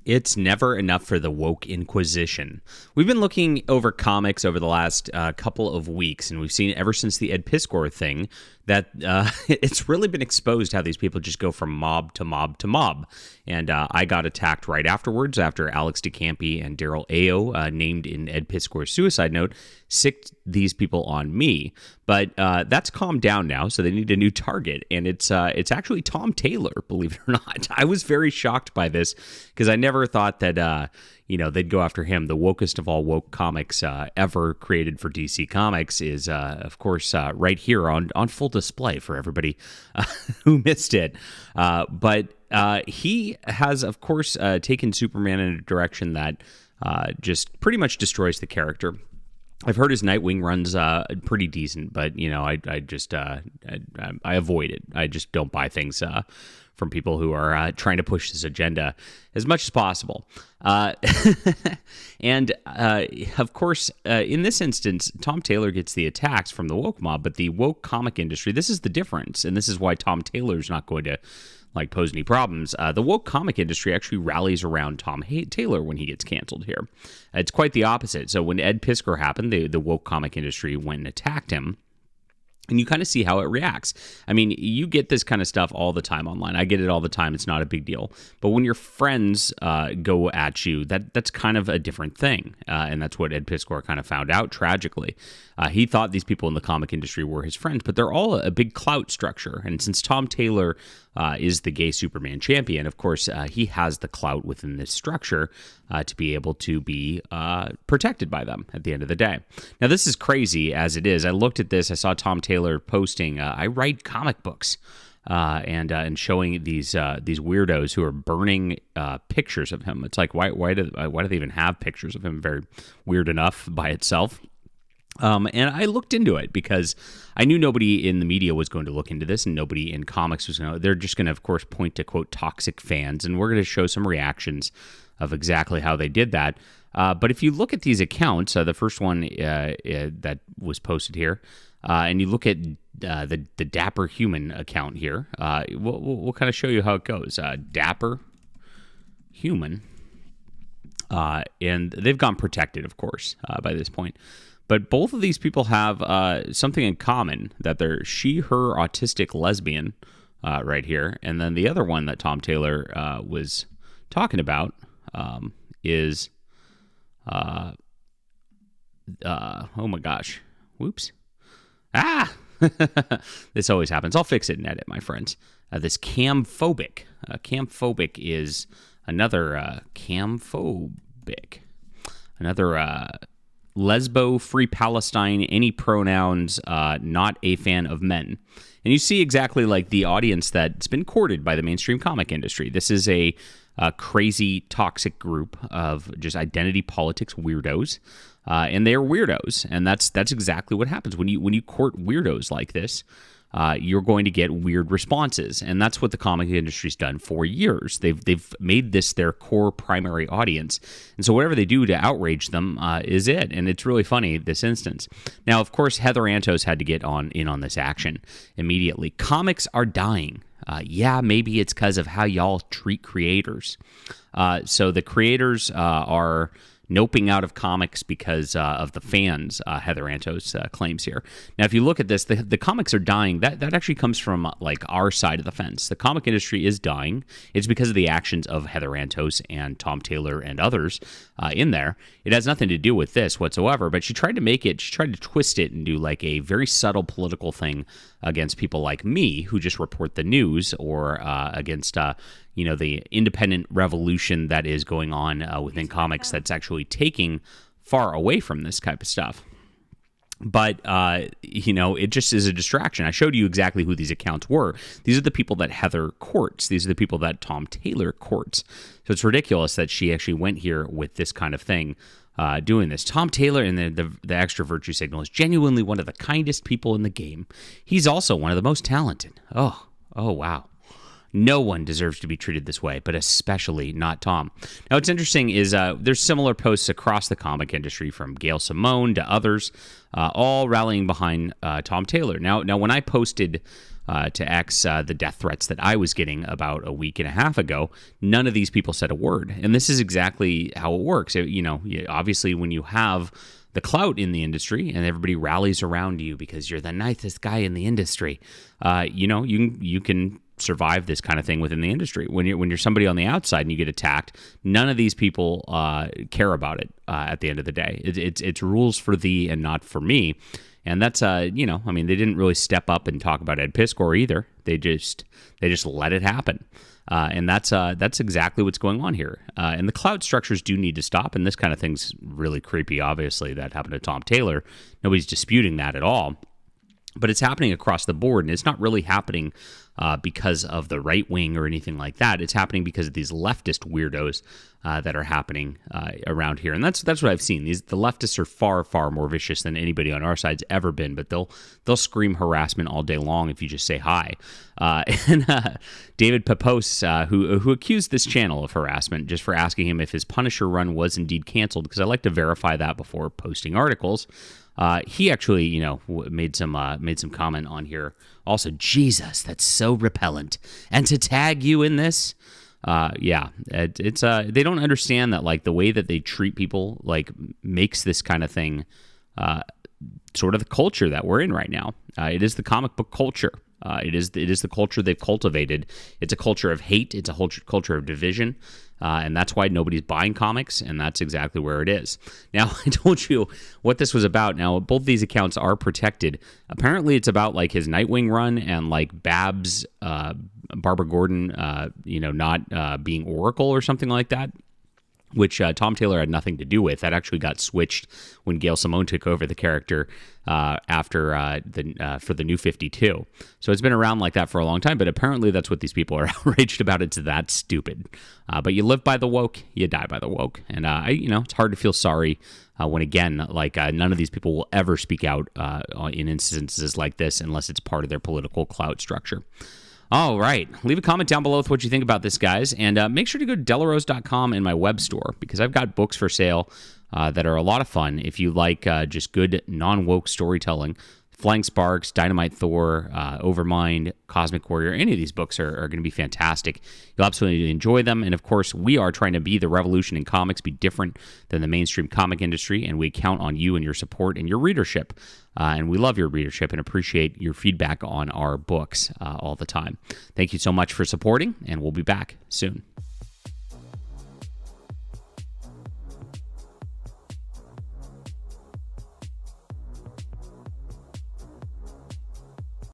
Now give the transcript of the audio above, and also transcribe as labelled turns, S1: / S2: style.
S1: It's never enough for the woke inquisition. We've been looking over comics over the last couple of weeks, and we've seen ever since the Ed PIskor thing that it's really been exposed how these people just go from mob to mob to mob. And I got attacked right afterwards after Alex DeCampi and Daryl Ayo, named in Ed PIskor's suicide note, sicked these people on me. But that's calmed down now, so they need a new target. And it's actually Tom Taylor, believe it or not. I was very shocked by this because I never thought that they'd go after him. The wokest of all woke comics ever created for DC Comics is, of course, right here on full display for everybody who missed it. But he has, of course, taken Superman in a direction that just pretty much destroys the character. I've heard his Nightwing runs pretty decent, but I avoid it. I just don't buy things from people who are trying to push this agenda as much as possible. And of course, in this instance, Tom Taylor gets the attacks from the woke mob, but the woke comic industry, this is the difference, and this is why Tom Taylor's not going to pose any problems. The woke comic industry actually rallies around Tom Taylor when he gets canceled here. It's quite the opposite. So when Ed PIskor happened, the woke comic industry went and attacked him. And you kind of see how it reacts. I mean, you get this kind of stuff all the time online. I get it all the time. It's not a big deal. But when your friends go at you, that's kind of a different thing. And that's what Ed PIskor kind of found out, tragically. He thought these people in the comic industry were his friends, but they're all a big clout structure. And since Tom Taylor is the gay Superman champion, of course, he has the clout within this structure to be able to be protected by them at the end of the day. Now, this is crazy as it is. I looked at this. I saw Tom Taylor posting, I write comic books, and showing these weirdos who are burning pictures of him. It's like, why do they even have pictures of him? Very weird enough by itself. And I looked into it because I knew nobody in the media was going to look into this, and nobody in comics was going to. They're just going to, of course, point to, quote, toxic fans, and we're going to show some reactions of exactly how they did that. But if you look at these accounts, the first one that was posted here, and you look at the Dapper Human account here, we'll kind of show you how it goes. Dapper Human, and they've gone protected, of course, by this point. But both of these people have something in common, that they're she, her, autistic lesbian right here. And then the other one that Tom Taylor was talking about is, oh my gosh, whoops. This always happens. I'll fix it in edit, my friends. This camphobic. Camphobic is another lesbo, free Palestine, any pronouns, not a fan of men. And you see exactly like the audience that's been courted by the mainstream comic industry. This is a crazy, toxic group of just identity politics weirdos, and they're weirdos. And that's exactly what happens when you court weirdos like this. You're going to get weird responses, and that's what the comic industry's done for years. They've made this their core primary audience, and so whatever they do to outrage them is it. And it's really funny this instance. Now, of course, Heather Antos had to get in on this action immediately. Comics are dying. Yeah, maybe it's because of how y'all treat creators. So the creators are noping out of comics because of the fans, Heather Antos claims here. Now, if you look at this, the comics are dying. That actually comes from like our side of the fence. The comic industry is dying. It's because of the actions of Heather Antos and Tom Taylor and others in there. It has nothing to do with this whatsoever, but she tried to twist it and do like a very subtle political thing against people like me who just report the news, or against the independent revolution that is going on within comics that's actually taking far away from this type of stuff. But, it just is a distraction. I showed you exactly who these accounts were. These are the people that Heather courts. These are the people that Tom Taylor courts. So it's ridiculous that she actually went here with this kind of thing, doing this. Tom Taylor, and the extra virtue signal, is genuinely one of the kindest people in the game. He's also one of the most talented. Oh, wow. No one deserves to be treated this way, but especially not Tom. Now, what's interesting is there's similar posts across the comic industry, from Gail Simone to others, all rallying behind Tom Taylor. Now, when I posted to X the death threats that I was getting about a week and a half ago, none of these people said a word. And this is exactly how it works. Obviously, when you have the clout in the industry and everybody rallies around you because you're the nicest guy in the industry, you can survive this kind of thing within the industry. When you're somebody on the outside and you get attacked, none of these people care about it at the end of the day. It's rules for thee and not for me. And that's, they didn't really step up and talk about Ed PIskor either. They just let it happen. And that's exactly what's going on here. And the clout structures do need to stop. And this kind of thing's really creepy, obviously. That happened to Tom Taylor. Nobody's disputing that at all. But it's happening across the board, and it's not really happening because of the right wing or anything like that. It's happening because of these leftist weirdos that are happening around here, and that's what I've seen. The leftists are far, far more vicious than anybody on our side's ever been. But they'll scream harassment all day long if you just say hi. And David PIskor, who accused this channel of harassment just for asking him if his Punisher run was indeed canceled, because I like to verify that before posting articles. He actually, made some comment on here. Also, Jesus, that's so repellent. And to tag you in this, it's they don't understand that like the way that they treat people like makes this kind of thing sort of the culture that we're in right now. It is the comic book culture. It is the culture they've cultivated. It's a culture of hate. It's a culture of division. And that's why nobody's buying comics, and that's exactly where it is. Now, I told you what this was about. Now, both these accounts are protected. Apparently, it's about like his Nightwing run and like Babs, Barbara Gordon, not being Oracle or something like that, which Tom Taylor had nothing to do with. That actually got switched when Gail Simone took over the character after for the New 52. So it's been around like that for a long time, but apparently that's what these people are outraged about. It's that stupid. But you live by the woke, you die by the woke. And, it's hard to feel sorry when, again, none of these people will ever speak out in instances like this unless it's part of their political clout structure. All right. Leave a comment down below with what you think about this, guys. And make sure to go to delarose.com in my web store, because I've got books for sale that are a lot of fun if you like just good non-woke storytelling. Flying Sparks, Dynamite Thor, Overmind, Cosmic Warrior, any of these books are going to be fantastic. You'll absolutely enjoy them. And of course, we are trying to be the revolution in comics, be different than the mainstream comic industry, and we count on you and your support and your readership. And we love your readership and appreciate your feedback on our books all the time. Thank you so much for supporting, and we'll be back soon.